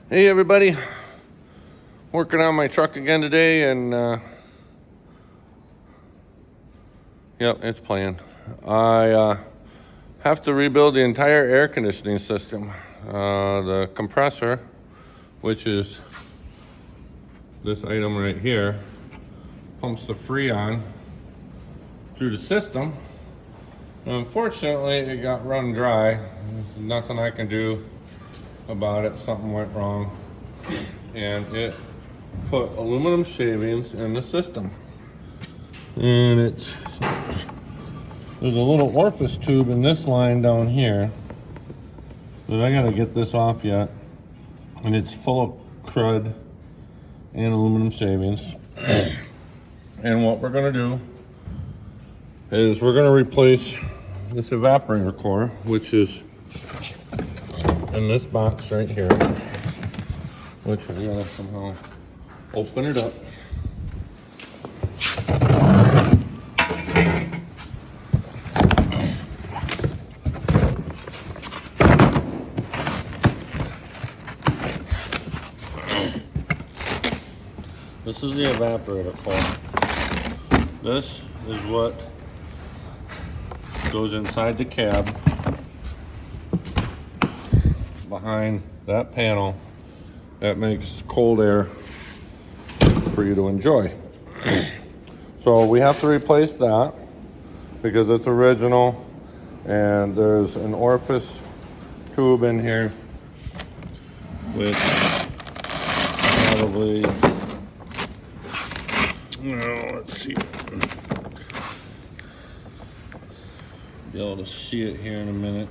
Hey everybody, working on my truck again today, and yep, it's playing. I have to rebuild the entire air conditioning system. The compressor, which is this item right here, pumps the Freon through the system. Unfortunately, it got run dry. There's nothing I can do about it. Something went wrong, and it put aluminum shavings in the system. And there's a little orifice tube in this line down here that I gotta get this off yet, and it's full of crud and aluminum shavings. And what we're gonna do is we're gonna replace this evaporator core, which is in this box right here, which I gotta somehow open it up. This is the evaporator core. This is what goes inside the cab behind that panel that makes cold air for you to enjoy. So we have to replace that because it's original, and there's an orifice tube in here which probably, let's see, be able to see it here in a minute.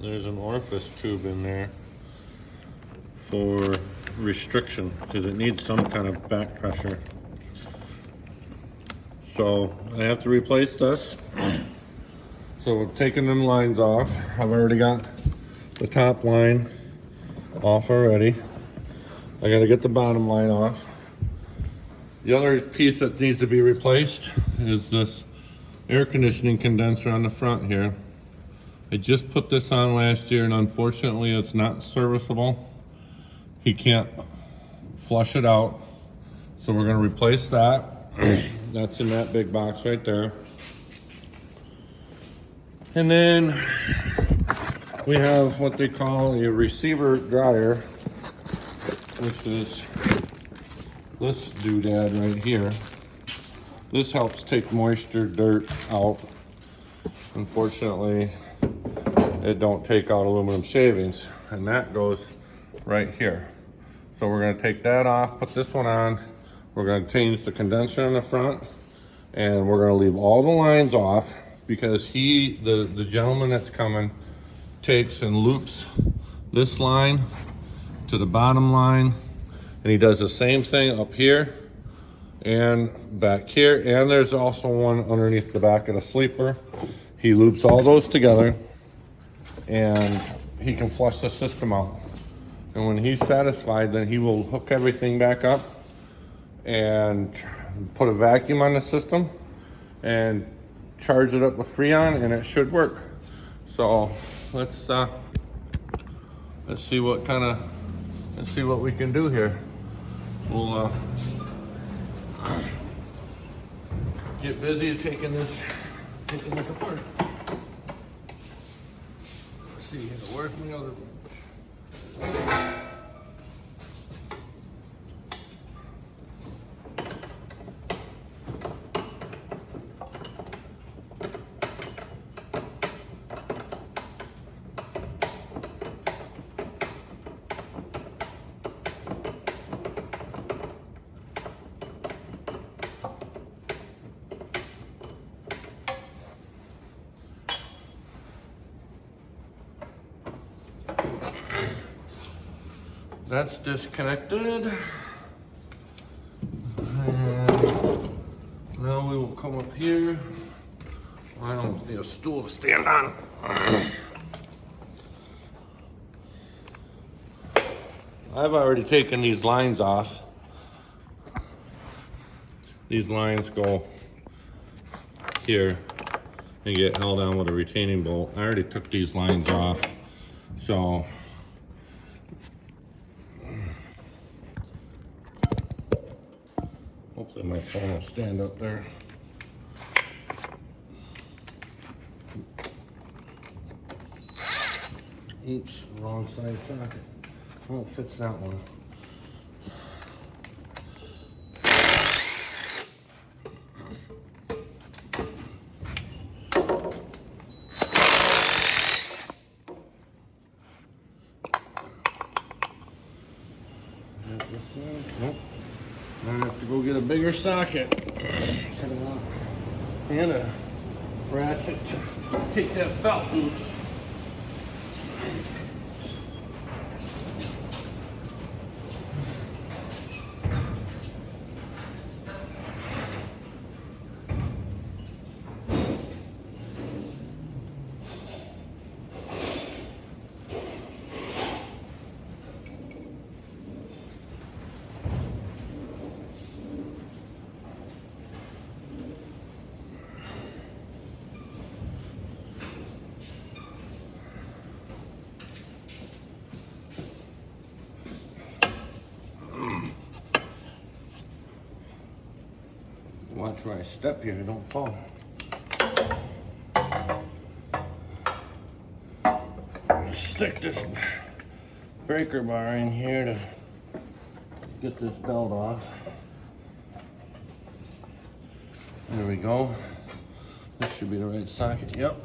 There's an orifice tube in there for restriction because it needs some kind of back pressure. So I have to replace this. So we're taking them lines off. I've already got the top line off already. I got to get the bottom line off. The other piece that needs to be replaced is this air conditioning condenser on the front here. I just put this on last year, and unfortunately it's not serviceable. He can't flush it out. So we're gonna replace that. That's in that big box right there. And then we have what they call a receiver dryer, which is this doodad right here. This helps take moisture, dirt out. Unfortunately, it don't take out aluminum shavings, and that goes right here. So we're gonna take that off, put this one on. We're gonna change the condenser in the front, and we're gonna leave all the lines off because the gentleman that's coming takes and loops this line to the bottom line, and he does the same thing up here and back here, and there's also one underneath the back of the sleeper. He loops all those together, and he can flush the system out. And when he's satisfied, then he will hook everything back up and put a vacuum on the system and charge it up with Freon, and it should work. So let's see what we can do here. We'll get busy taking this apart. Let's see, where's my other wrench? That's disconnected. And now we will come up here. I almost need a stool to stand on. I've already taken these lines off. These lines go here and get held on with a retaining bolt. I already took these lines off, so Hopefully my phone will stand up there. Oops, wrong side socket. Oh, it fits that one. Nope. I have to go get a bigger socket and a ratchet to take that belt loose. Watch where I step here, don't fall. Stick this breaker bar in here to get this belt off. There we go. This should be the right socket, yep.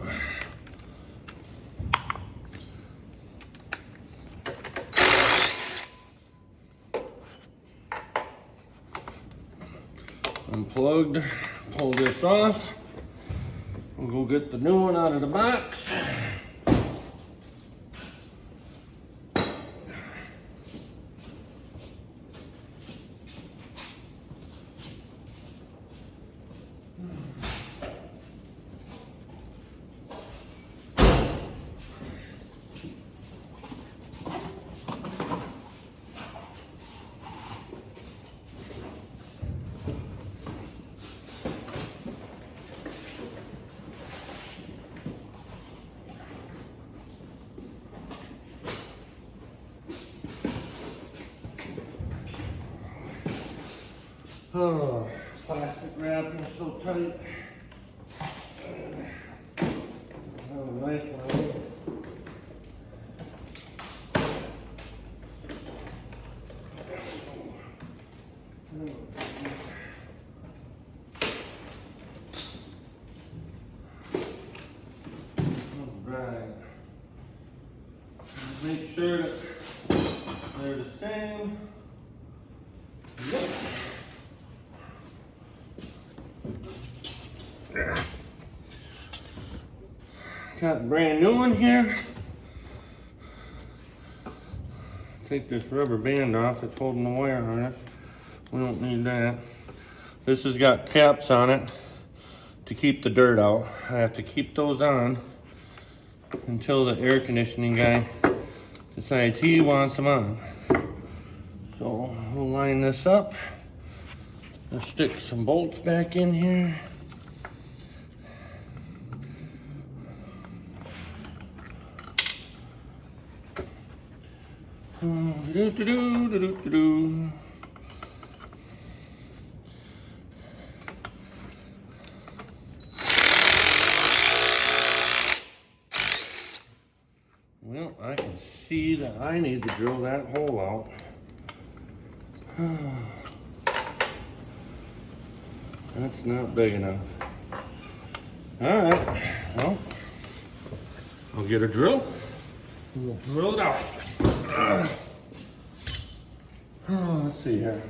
Unplugged, pull this off. We'll go get the new one out of the box. Oh, plastic wrapping is so tight. Oh, nice one. Alright. Make sure that they're the same. Yep. Got a brand new one here. Take this rubber band off that's holding the wire harness. We don't need that. This has got caps on it to keep the dirt out. I have to keep those on until the air conditioning guy decides he wants them on. So we'll line this up. Let's stick some bolts back in here. Well, I can see that I need to drill that hole out. That's not big enough. All right, well, I'll get a drill and we'll drill it out. Oh, let's see here.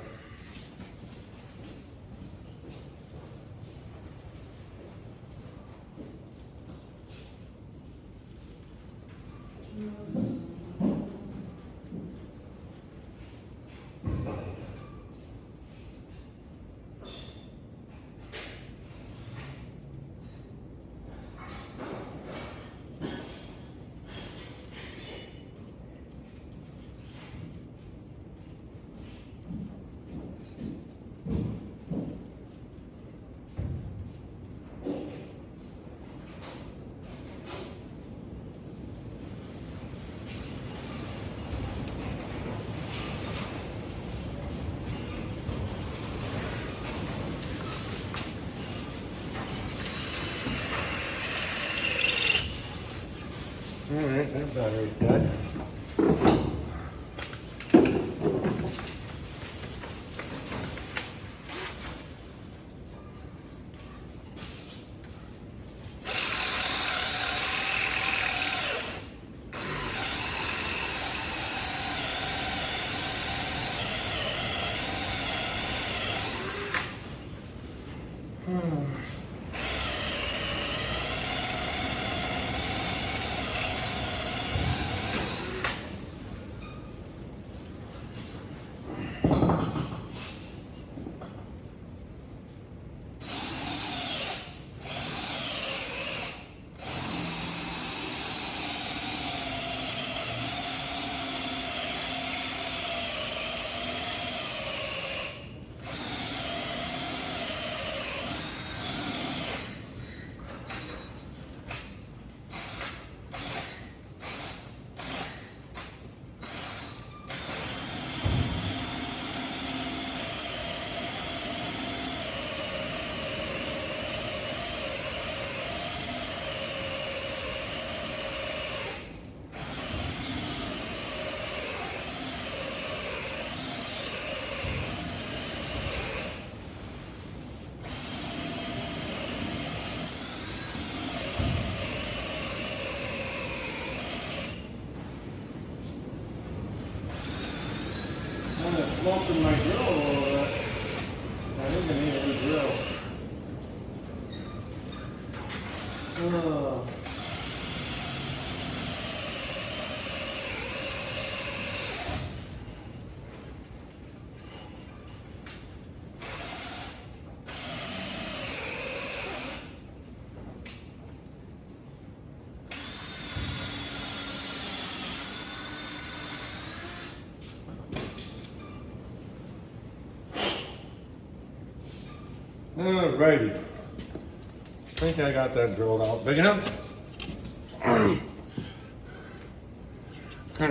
That battery's dead. Smoking my grill a little bit. I think I need a new grill. Alrighty. I think I got that drilled out big enough. Kind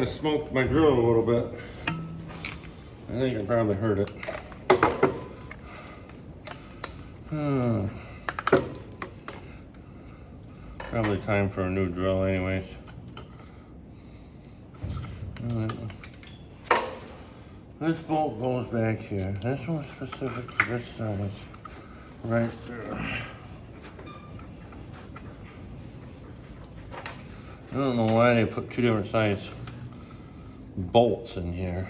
of smoked my drill a little bit. I think I probably heard it. Probably time for a new drill anyways. This bolt goes back here. This one's specific to this size. Right there. I don't know why they put two different size bolts in here.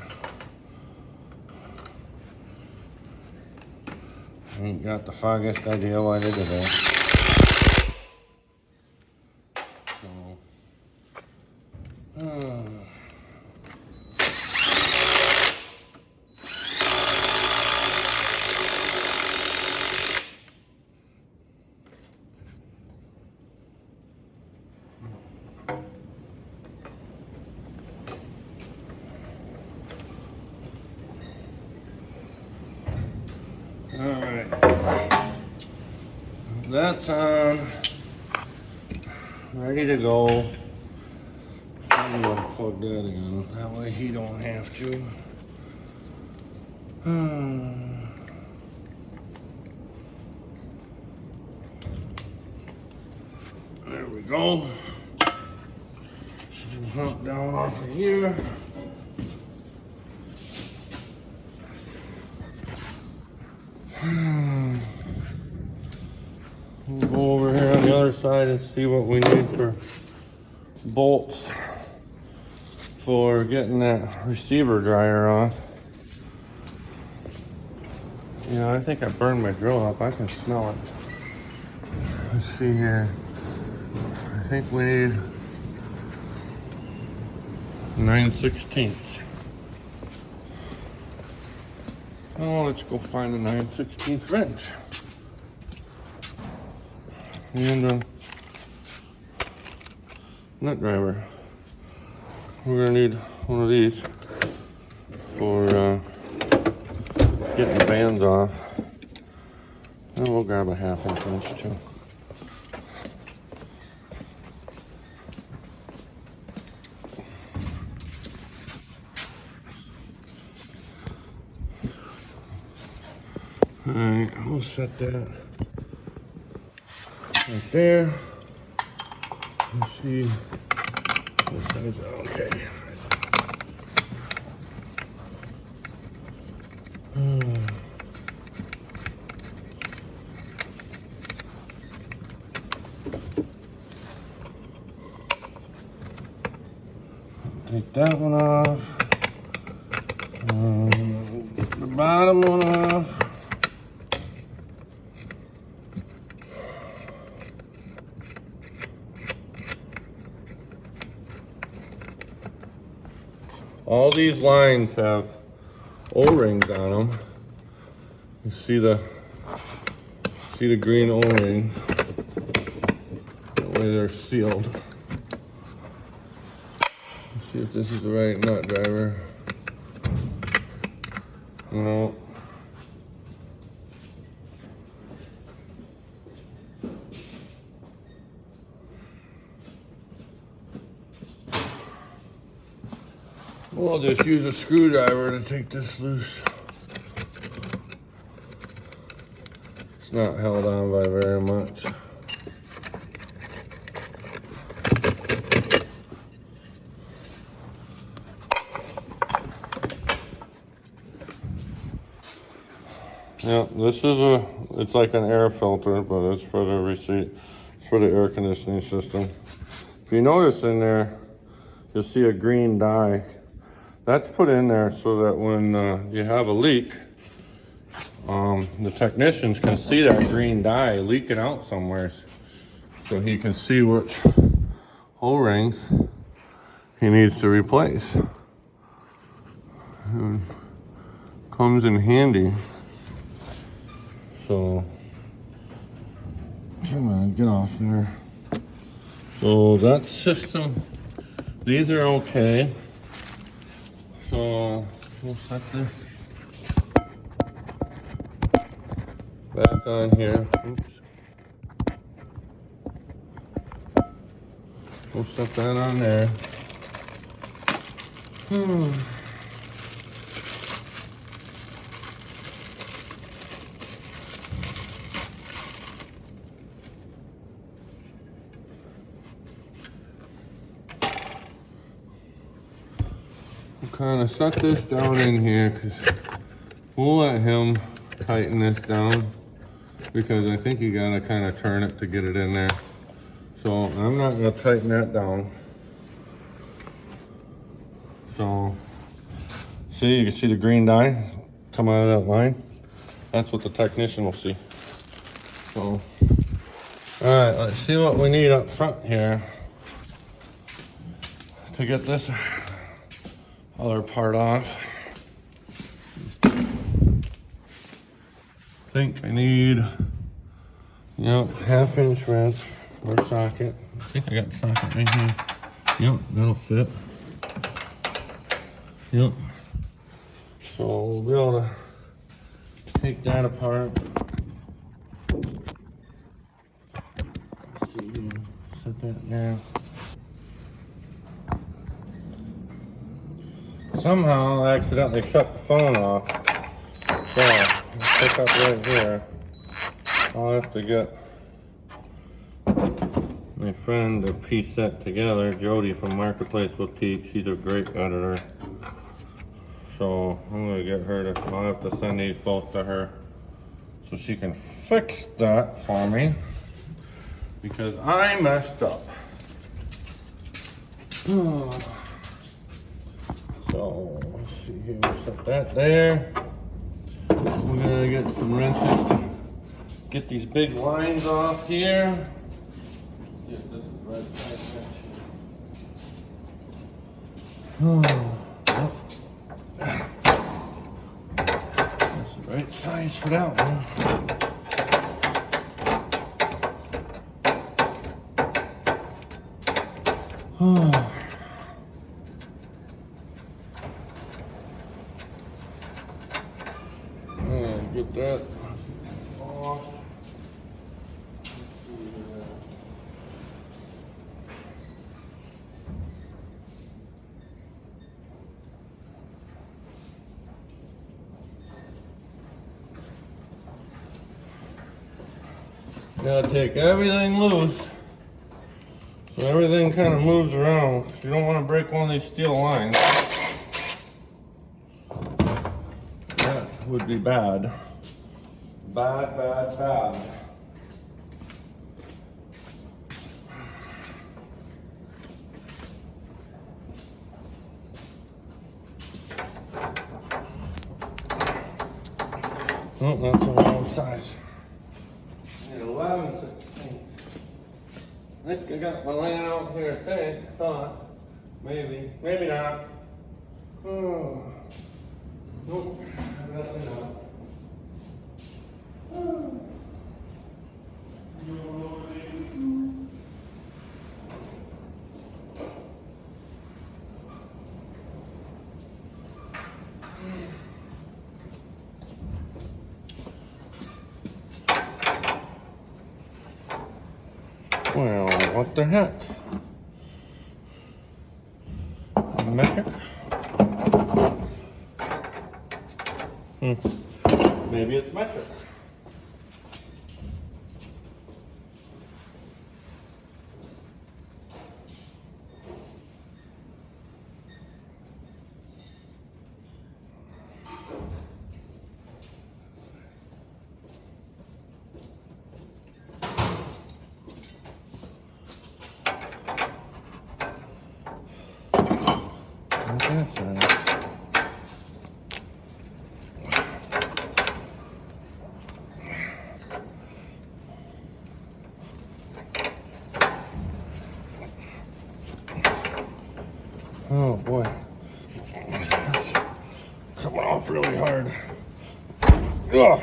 I ain't got the foggiest idea why they did that. Alright, that's on, ready to go. I'm gonna plug that in, that way he don't have to. There we go. Hump down off of here. We'll go over here on the other side and see what we need for bolts for getting that receiver dryer off. Yeah, I think I burned my drill up. I can smell it. Let's see here. I think we need 9/16. Oh, let's go find a 9/16 wrench. And a nut driver. We're gonna need one of these for getting the bands off. And we'll grab a 1/2 inch wrench too. Alright, we'll set that right there. Let's see. Okay. Take that one off. The bottom one off. All these lines have O-rings on them. You see the green O-ring. That way they're sealed. Let's see if this is the right nut driver. No. We'll just use a screwdriver to take this loose. It's not held on by very much. Yeah, this is it's like an air filter, but it's for the it's for the air conditioning system. If you notice in there, you'll see a green dye. That's put in there so that when you have a leak, the technicians can see that green dye leaking out somewhere, so he can see which O-rings he needs to replace. It comes in handy. So, come on, get off there. So that system, these are okay. So we'll set this back on here. Oops. We'll set that on there. Kind of set this down in here because we'll let him tighten this down, because I think you gotta kind of turn it to get it in there. So I'm not gonna tighten that down. So see, you can see the green dye come out of that line. That's what the technician will see. So all right, let's see what we need up front here to get this other part off. I think I need, yep, 1/2 inch wrench or socket. I think I got the socket right here. Yep, that'll fit. Yep. So we'll be able to take that apart. Let's see, set that there. Somehow I accidentally shut the phone off. So, let's pick up right here. I'll have to get my friend to piece that together. Jody from Marketplace Boutique. She's a great editor. So I'm gonna get her to, I'll have to send these both to her so she can fix that for me, because I messed up. So let's see here, we'll set that there. We're gonna get some wrenches to get these big lines off here. See if this is the right size wrench. That's the right size for that one. Get that off. Gotta take everything loose So everything kind of moves around. You don't want to break one of these steel lines. That would be bad. Bad, bad, bad. Oh, that's the wrong size. I need 11 16. I think I got my line out here. Hey, thought. Maybe. Maybe not. Oh. Nope. Definitely not. Oh. Well, what the heck? Metric? Maybe it's metric. Oh boy, that's coming off really hard. Ugh.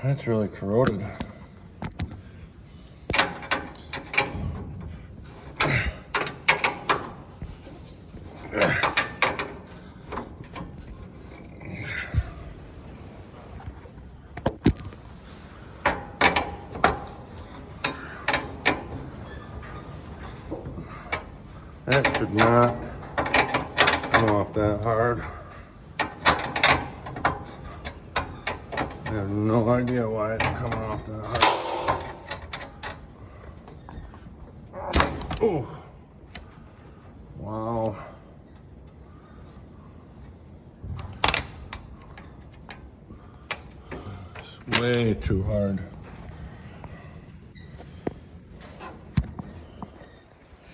That's really corroded. That should not come off that hard. I have no idea why it's coming off that hard. Oh, wow. It's way too hard.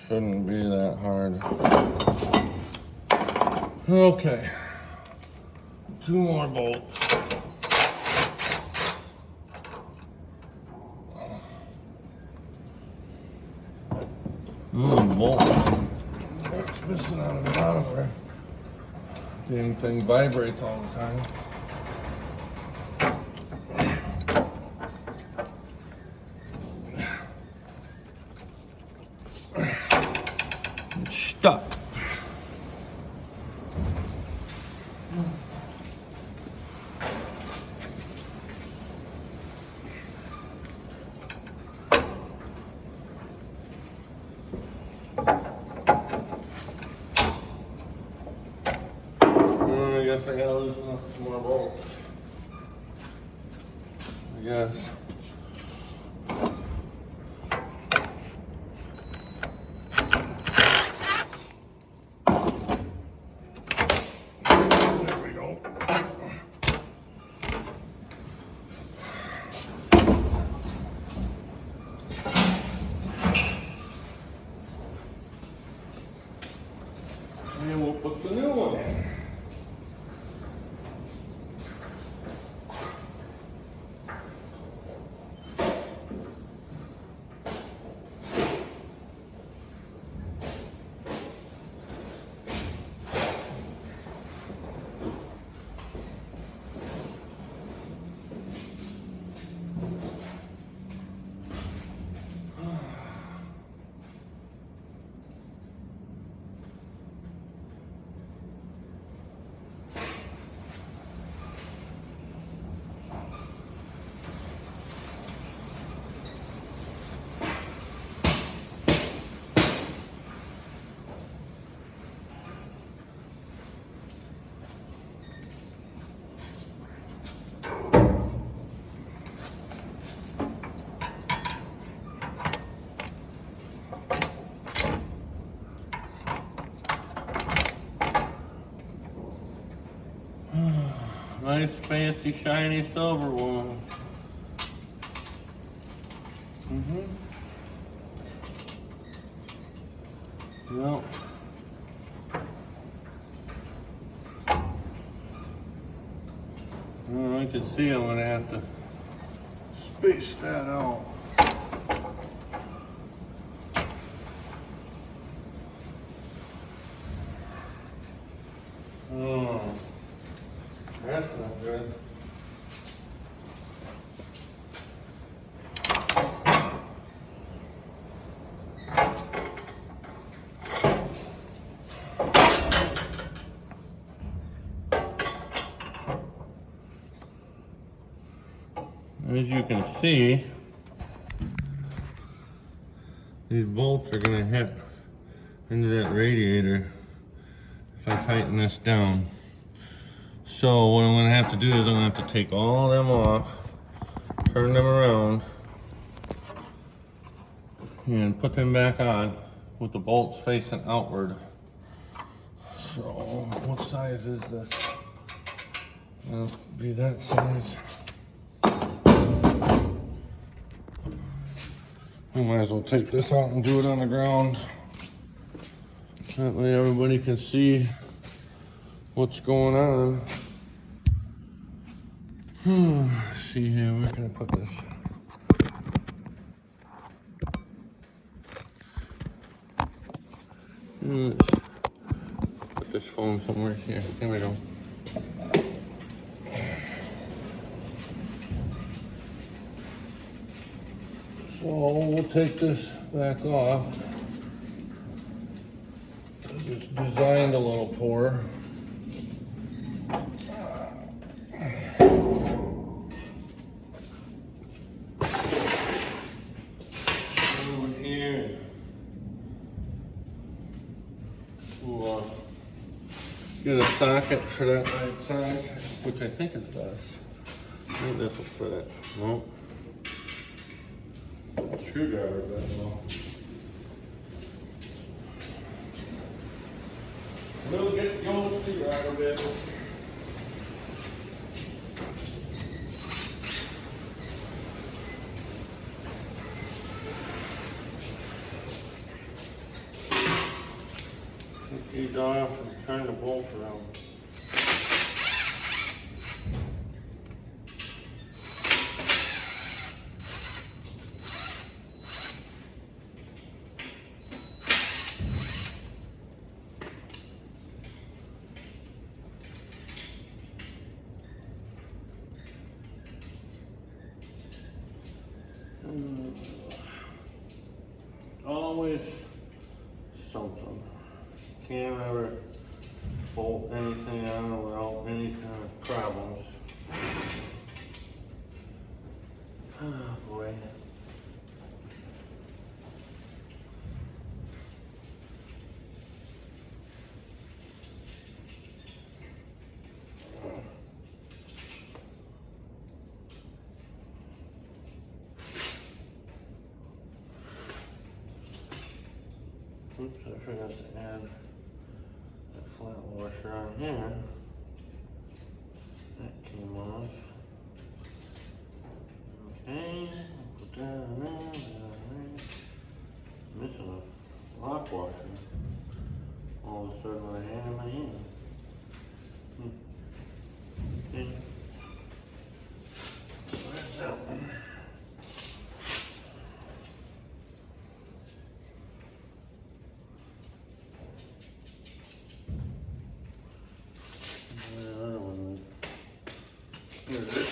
Shouldn't be that hard. Okay, 2 more bolts. Bolt. It's missing out of the bottom there. Dang thing vibrates all the time. It's stuck. I guess I gotta loosen up some more bolts. I guess. There we go. And we'll put the new one in. nice, fancy, shiny silver one. Yep. Well, I can see I'm gonna have to space that out. Oh, that's not good. As you can see, these bolts are going to hit into that radiator if I tighten this down. So what I'm going to have to do is I'm going to have to take all of them off, turn them around, and put them back on with the bolts facing outward. So what size is this? It'll be that size. We might as well take this out and do it on the ground. That way everybody can see what's going on. Let's see here, where can I put this? Let's put this phone somewhere here. Here we go. So we'll take this back off because it's designed a little poor. Over here, we'll get a socket for that right size, which I think it does. I think this will fit it. Nope. Screwdriver, but no. We'll get the old screwdriver bit. Take these off and turn the bolt around. Always something. Can't ever bolt anything on without any kind of problems. Oh boy. Oops, I forgot to add that flat washer on here. That came off. Okay, put that on there, Missing a lock washer. All of a sudden I had in my hand. Okay. Where's that one? Here it is.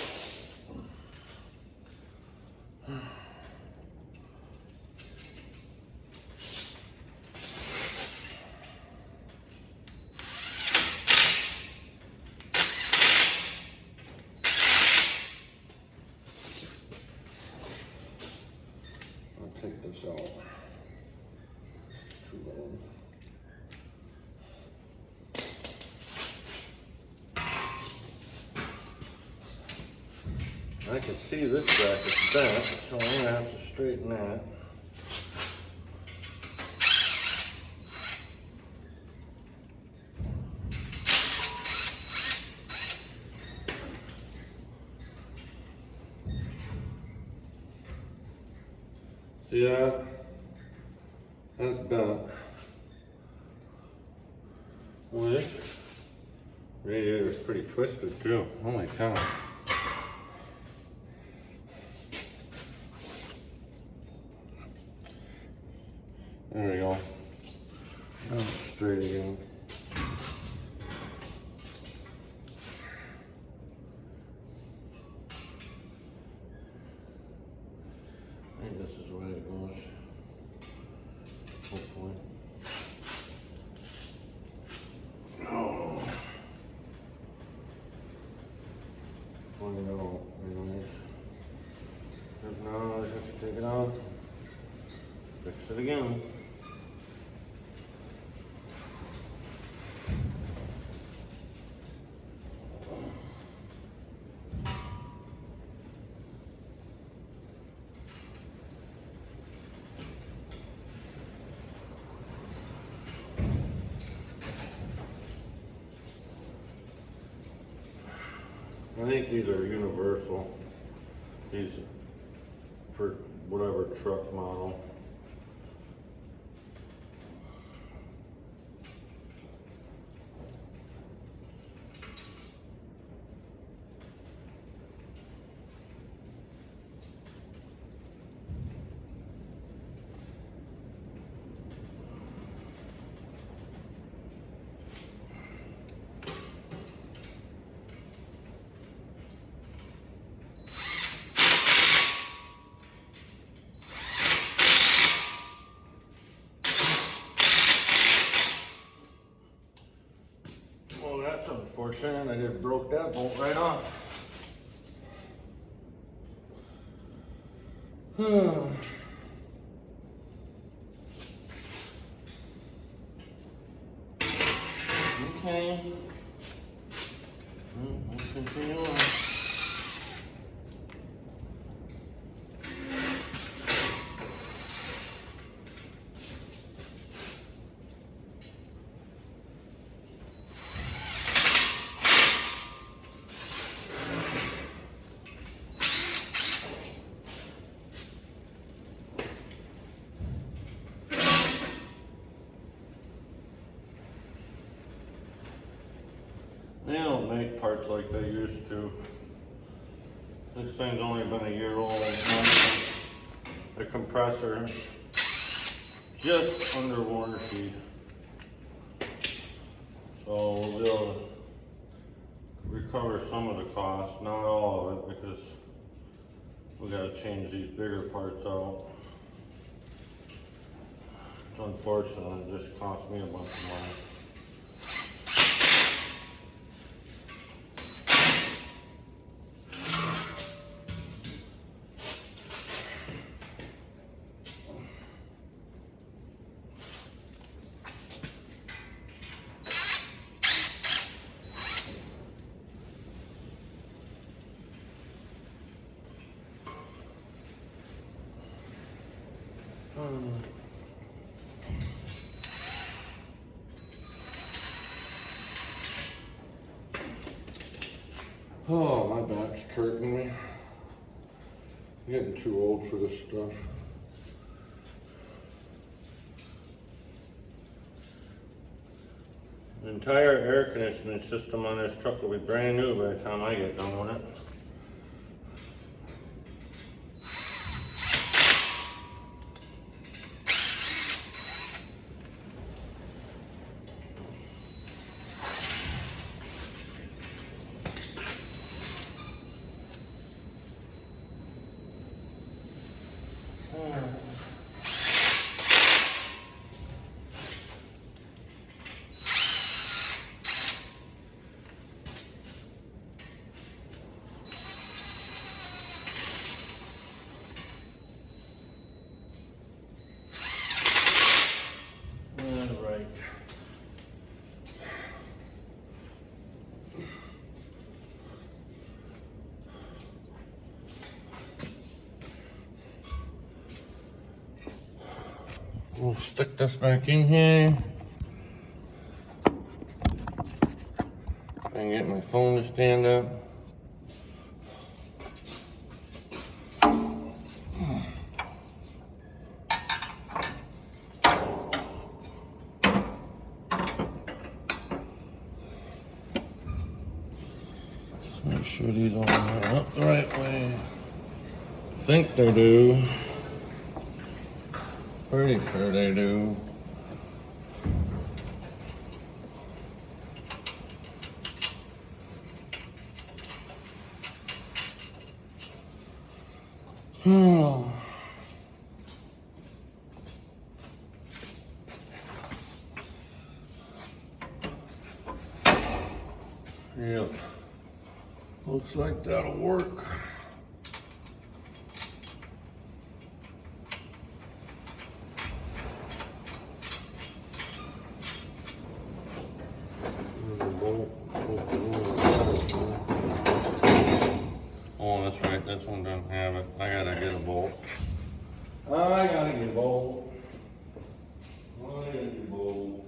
I'll take this out. Too long. I can see this bracket's bent, so I'm gonna have to straighten that. See that? That's bent. Well, this radiator is pretty twisted too. Holy cow. There we go. Now it's straight again. I think this is the way it goes. Hopefully. Oh. Oh no, anyways. Now I just have to take it out. Fix it again. I think these are universal. These for whatever truck model. Oh, that's unfortunate. I just broke that bolt right off. Okay. We'll continue on. They don't make parts like they used to. This thing's only been a year old. The compressor just under warranty. So we'll be able to recover some of the cost, not all of it, because we gotta change these bigger parts out. It's unfortunate, it just cost me a bunch of money. Oh, my back's hurting me. I'm getting too old for this stuff. The entire air conditioning system on this truck will be brand new by the time I get done with it. We'll stick this back in here. Try and get my phone to stand up. sure these all line up the right way. I think they do. Pretty sure they do. Oh. Yep. Looks like that'll work. Oh, that's right. This one doesn't have it. I gotta get a bolt. I gotta get a bolt. I gotta get a bolt.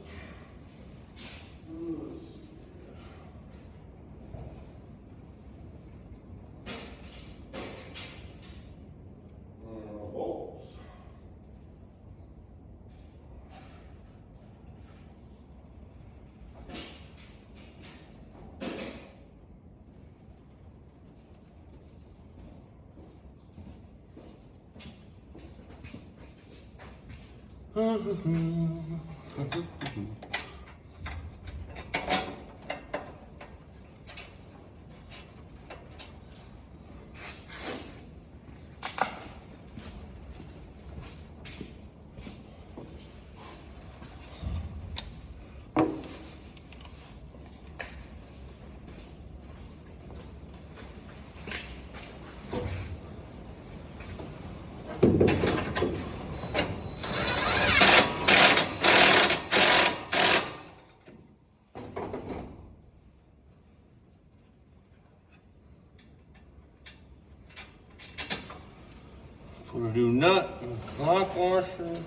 Bolts. Put a new nut, lock washers,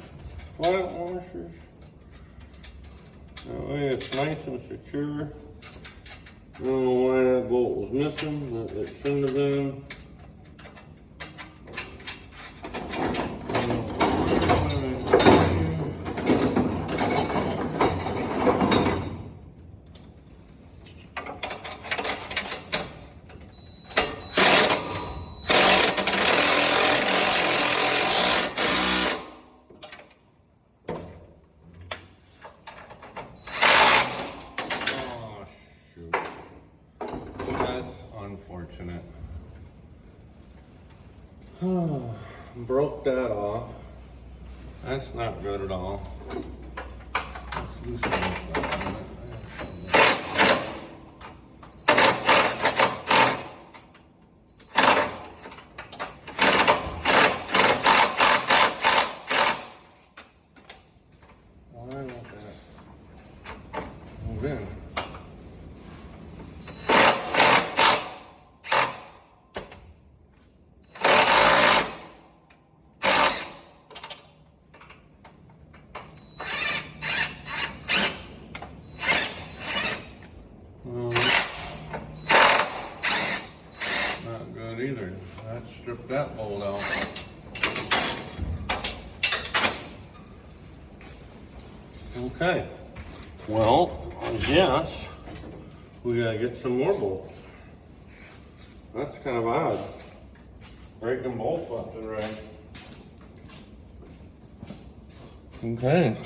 flat washers. That way it's nice and secure. I don't know why that bolt was missing, but it shouldn't have been. Unfortunate. Broke that off. That's not good at all. Let's loosen this up. Why won't that move in? Not good either. Let's strip that bolt out. Okay. Well, I guess we gotta get some more bolts. That's kind of odd. Breaking bolts left and right. Okay.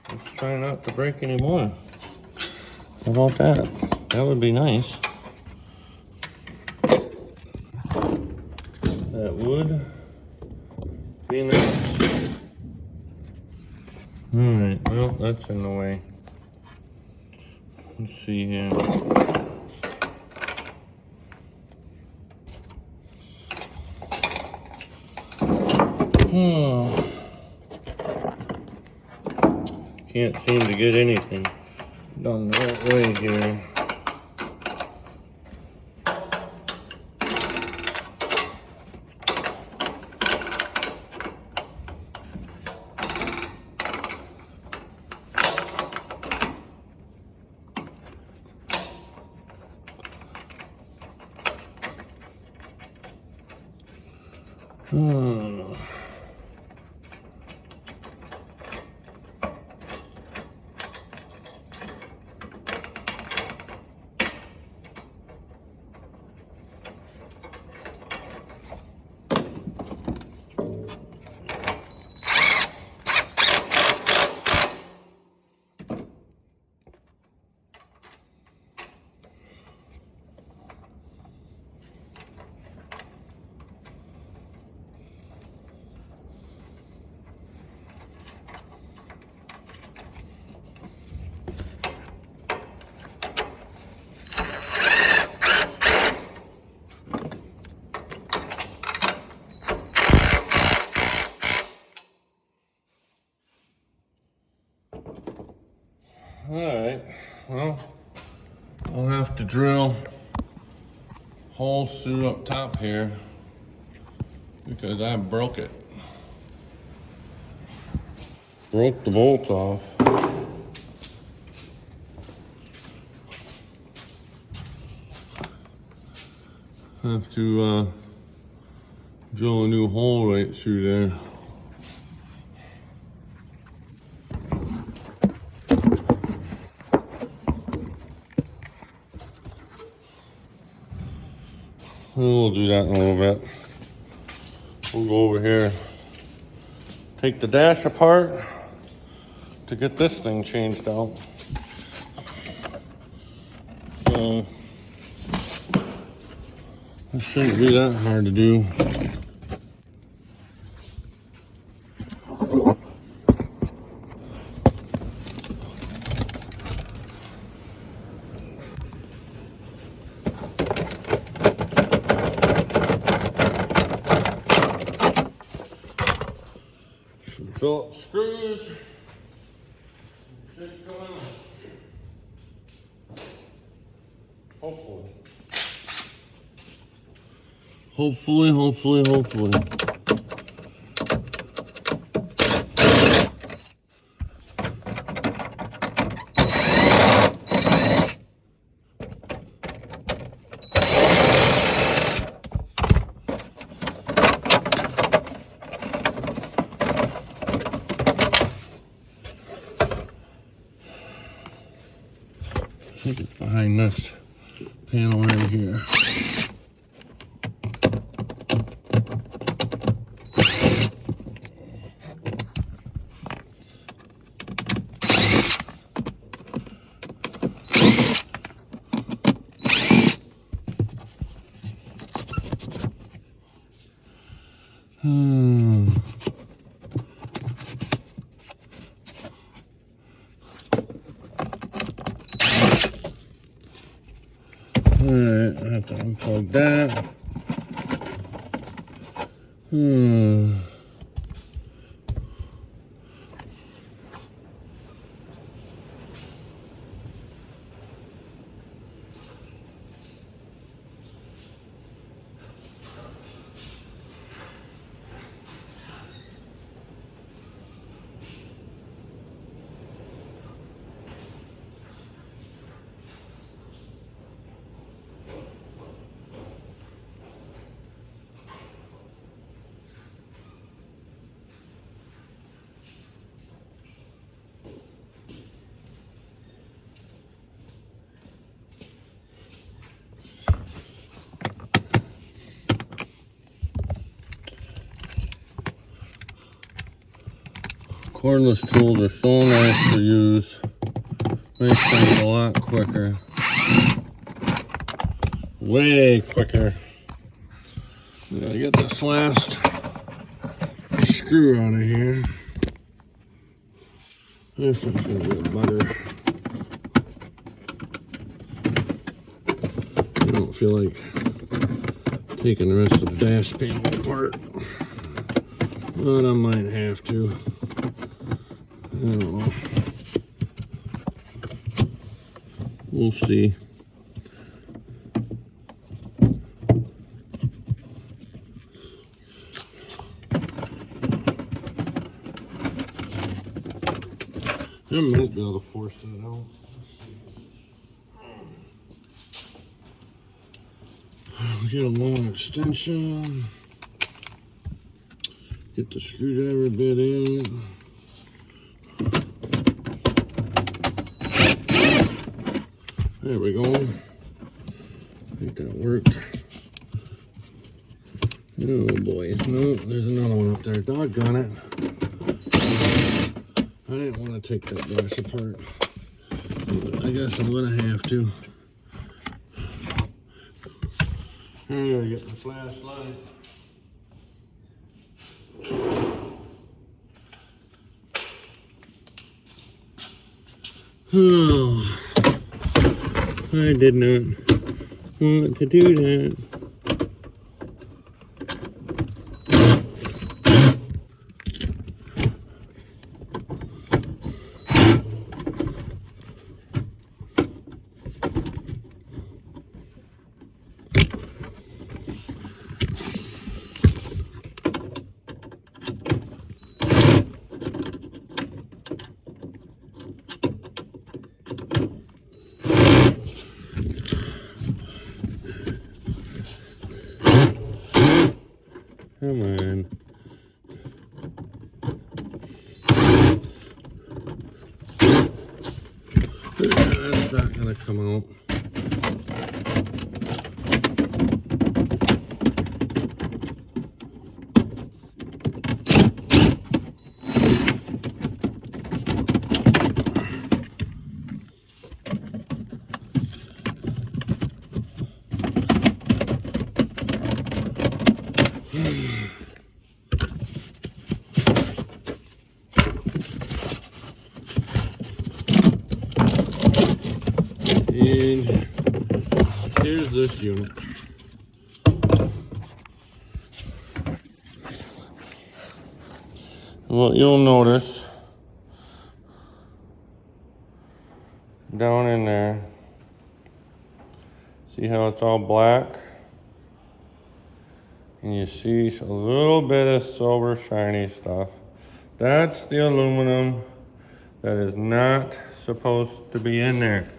Let's try not to break any more. How about that? That would be nice. That would be nice. Alright, well, that's in the way. Let's see here. Can't seem to get anything done the right way here. Well, I'll have to drill holes through up top here because I broke it. Broke the bolt off. Have to drill a new hole right through there. We'll do that in a little bit. We'll go over here, take the dash apart to get this thing changed out. So it shouldn't be that hard to do. Some Phillips screws. Should come out. Hopefully. Hopefully. I think it's behind this panel right here. Alright, I have to unplug that. Cordless tools are so nice to use. Makes things a lot quicker. Way quicker. Gotta get this last screw out of here. This one's gonna be a bugger. I don't feel like taking the rest of the dash panel apart, but I might have to. I don't know. We'll see. I might be able to force that out. We get a long extension. Get the screwdriver bit in. There we go. I think that worked. Oh boy. No, there's another one up there. Doggone it. I didn't want to take that brush apart. But I guess I'm going to have to. I gotta get my flashlight. Oh, I did not want to do that. Come on. That's not gonna come out. And here's this unit. What you'll notice down in there, see how it's all black? And you see a little bit of silver shiny stuff. That's the aluminum that is not supposed to be in there.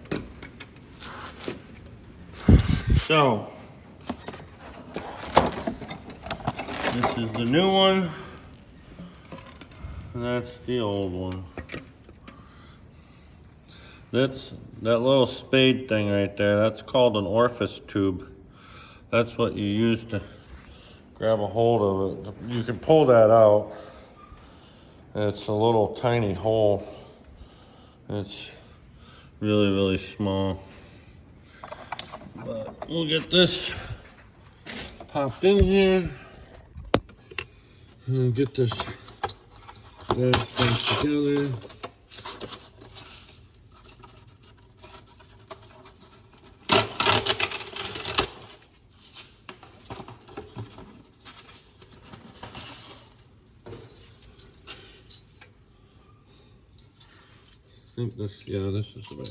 So, this is the new one, and that's the old one. That little spade thing right there, that's called an orifice tube. That's what you use to grab a hold of it. You can pull that out. It's a little tiny hole. It's really, really small. But we'll get this popped in here and get this thing together. I think this, yeah, this is the way.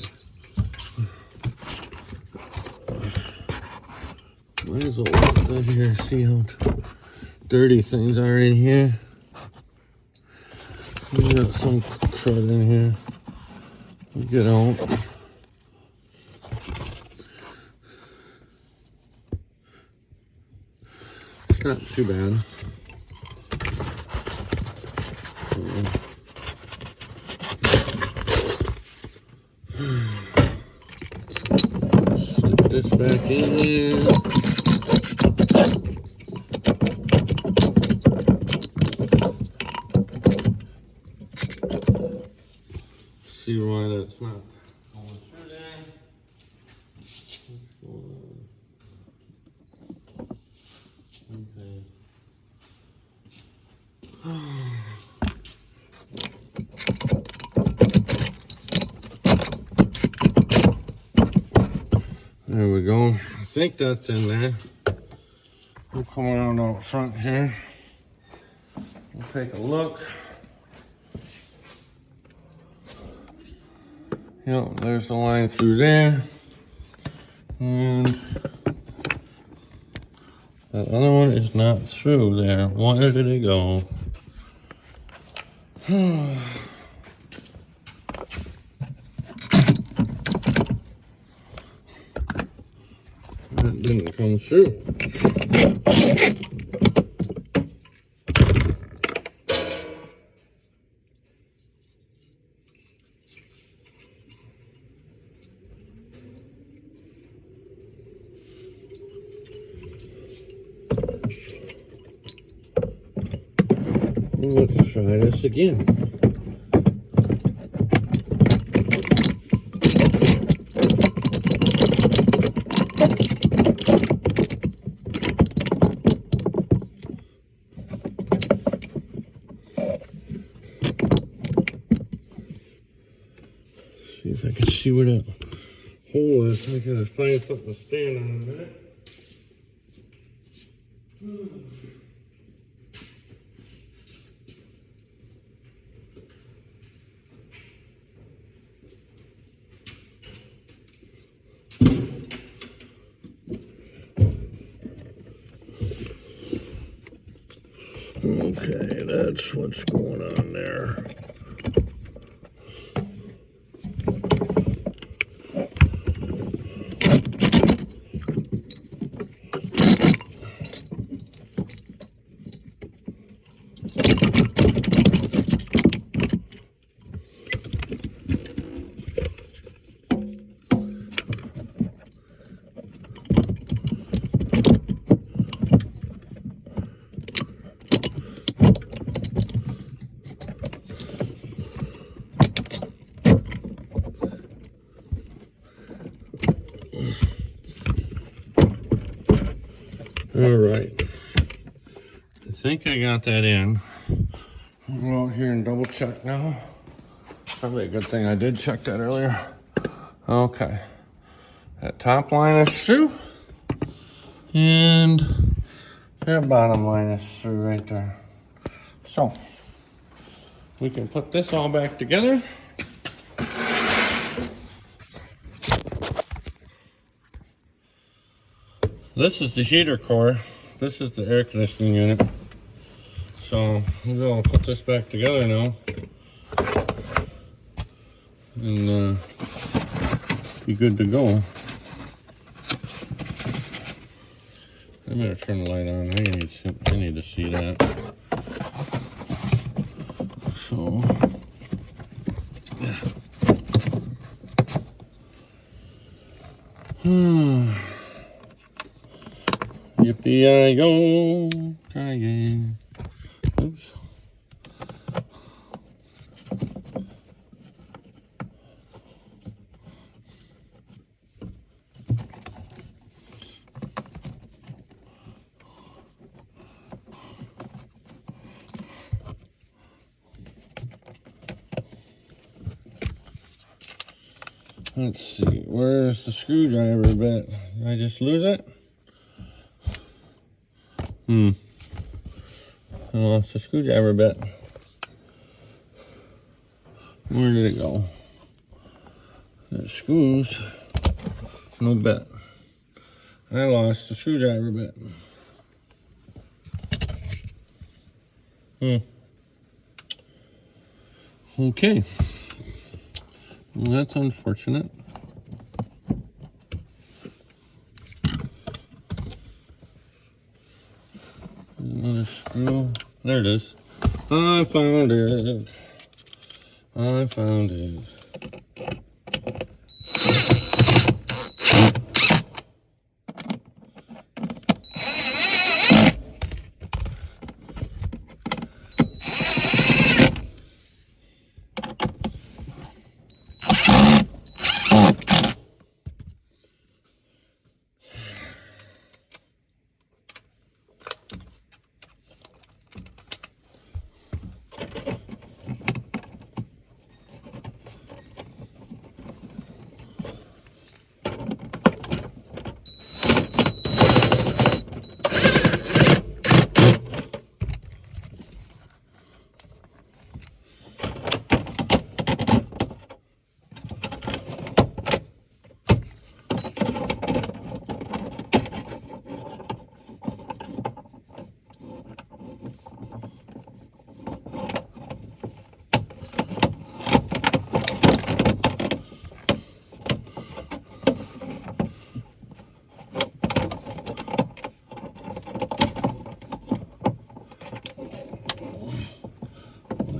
Might as well look out here, see how dirty things are in here. We got some crud in here. We'll get out. It's not too bad. Stick this back in there. See why that's not going through there. Okay. There we go. I think that's in there. We'll come around out front here. We'll take a look. Yep, there's the line through there. And that other one is not through there. Where did it go? That didn't come through. Let's try this again. See if I can see where that hole is. I gotta find something to stand on in a minute. Okay, that's what's going on there. All right. I think I got that in. I'll go out here and double check now. Probably a good thing I did check that earlier. Okay. That top line is through. And that bottom line is through right there. So, we can put this all back together. This is the heater core. This is the air conditioning unit. So we're going to put this back together now. And be good to go. I better turn the light on. I need to see that. So, yeah. Yippee-I-go, try again. Oops. Let's see, where's the screwdriver bit? Did I just lose it? I lost the screwdriver bit. Where did it go? The screws, no bit. I lost the screwdriver bit. Okay. Well, that's unfortunate. Another screw. There it is. I found it. I found it.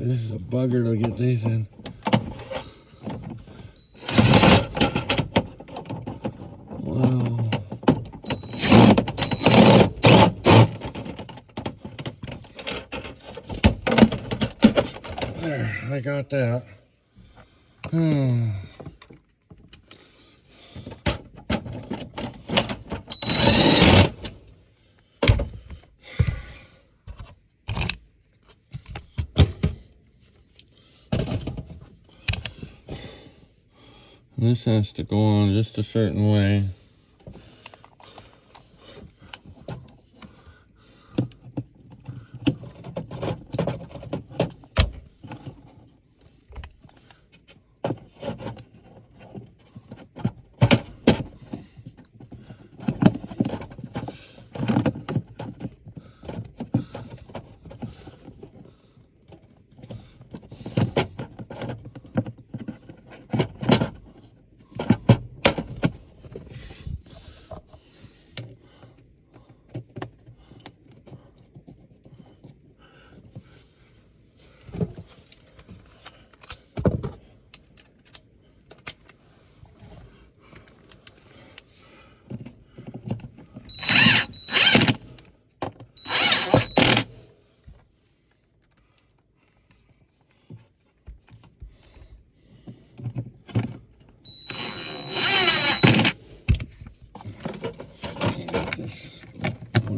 This is a bugger to get these in. Wow. There, I got that. This has to go on just a certain way.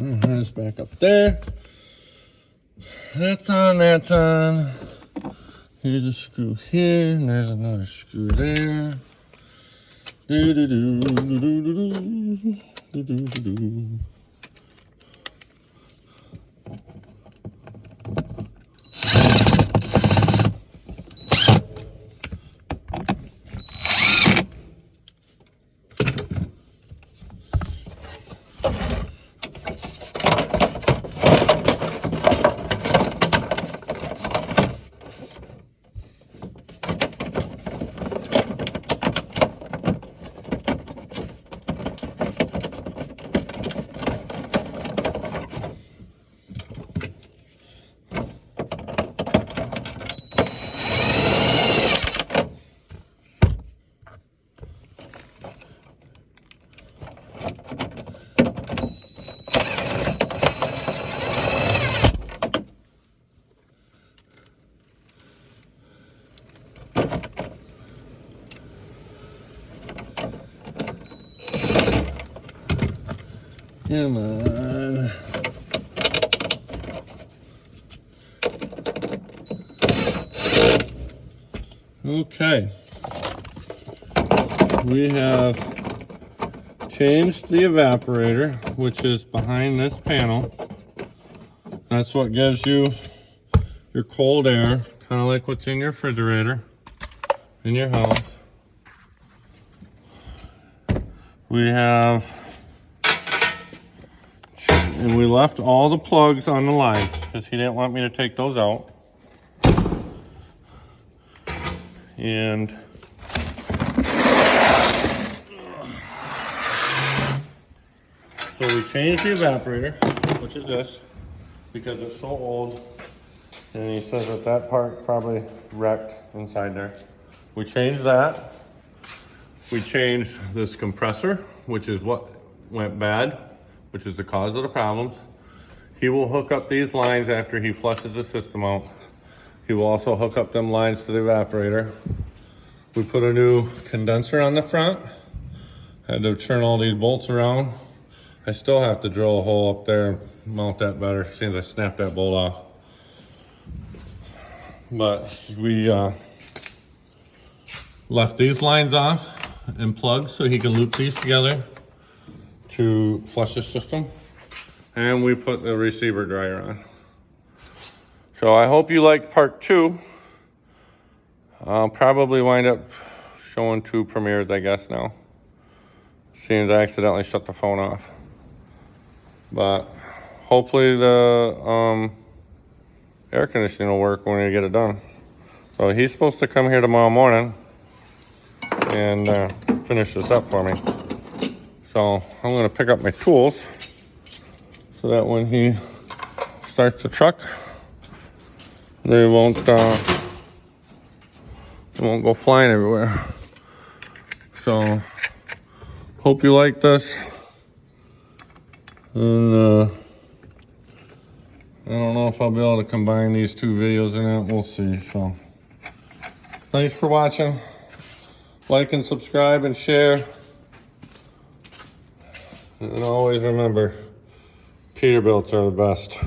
It's back up there. That's on, that's on. Here's a screw here, and there's another screw there. Do do do do do do do do do do. Come on. Okay. We have changed the evaporator, which is behind this panel. That's what gives you your cold air, kind of like what's in your refrigerator in your house. We have, and we left all the plugs on the line because he didn't want me to take those out. And so we changed the evaporator, which is this, because it's so old. And he says that that part probably wrecked inside there. We changed that. We changed this compressor, which is what went bad, which is the cause of the problems. He will hook up these lines after he flushes the system out. He will also hook up them lines to the evaporator. We put a new condenser on the front. Had to turn all these bolts around. I still have to drill a hole up there and mount that better, since I snapped that bolt off. But we left these lines off and plugged so he can loop these together to flush the system. And we put the receiver dryer on. So I hope you liked part 2. I'll probably wind up showing 2 premieres, I guess, now. Seems I accidentally shut the phone off. But hopefully the air conditioning will work when we get it done. So he's supposed to come here tomorrow morning and finish this up for me. So I'm gonna pick up my tools so that when he starts the truck, they won't go flying everywhere. So hope you like this. And I don't know if I'll be able to combine these 2 videos or not. We'll see. So thanks for watching. Like and subscribe and share. And always remember, Peterbilts are the best.